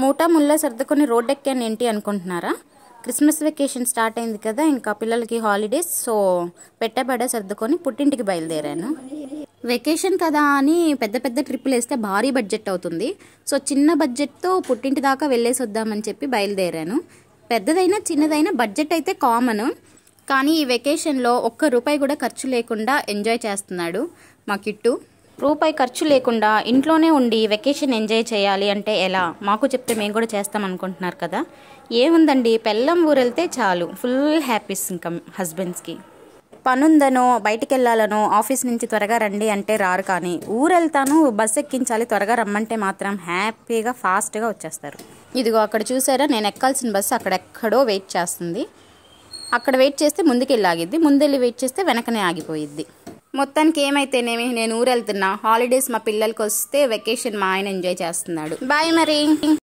మూటా ముళ్ళ సర్దుకొని రోడ్ ఎక్కాను ఏంటి అనుకుంటున్నారా? క్రిస్మస్ వెకేషన్ స్టార్ట్ అయింది కదా, ఇంకా పిల్లలకి హాలిడేస్. సో పెట్టబడే సర్దుకొని పుట్టింటికి బయలుదేరాను. వెకేషన్ కదా అని పెద్ద పెద్ద ట్రిప్పులు వేస్తే భారీ బడ్జెట్ అవుతుంది. సో చిన్న బడ్జెట్తో పుట్టింటి దాకా వెళ్ళేసి వద్దామని చెప్పి బయలుదేరాను. పెద్దదైనా చిన్నదైనా బడ్జెట్ అయితే కామన్. కానీ ఈ వెకేషన్లో ₹1 కూడా ఖర్చు లేకుండా ఎంజాయ్ చేస్తున్నాడు మా కిట్టు. రూపాయి ఖర్చు లేకుండా ఇంట్లోనే ఉండి వెకేషన్ ఎంజాయ్ చేయాలి అంటే ఎలా? మాకు చెప్తే మేము కూడా చేస్తాం అనుకుంటున్నారు కదా. ఏముందండి, పెళ్ళం ఊరెళ్తే చాలు, ఫుల్ హ్యాపీస్ ఇంకా హస్బెండ్స్కి. పనుందనో బయటికి వెళ్ళాలనో ఆఫీస్ నుంచి త్వరగా రండి అంటే రారు, కానీ ఊరెళ్తాను బస్సు ఎక్కించాలి త్వరగా రమ్మంటే మాత్రం హ్యాపీగా ఫాస్ట్గా వచ్చేస్తారు. ఇదిగో అక్కడ చూసారా, నేను ఎక్కాల్సిన బస్సు అక్కడెక్కడో వెయిట్ చేస్తుంది. అక్కడ వెయిట్ చేస్తే ముందుకెళ్ళి ఆగిద్ది, ముందెళ్ళి వెయిట్ చేస్తే వెనకనే ఆగిపోయిద్ది. మొత్తానికి ఏమైతేనేమి, నేను ఊరెళ్తున్నా. హాలిడేస్ మా పిల్లలకి వస్తే వెకేషన్ మా ఆయన ఎంజాయ్ చేస్తున్నాడు. బాయ్ మరి.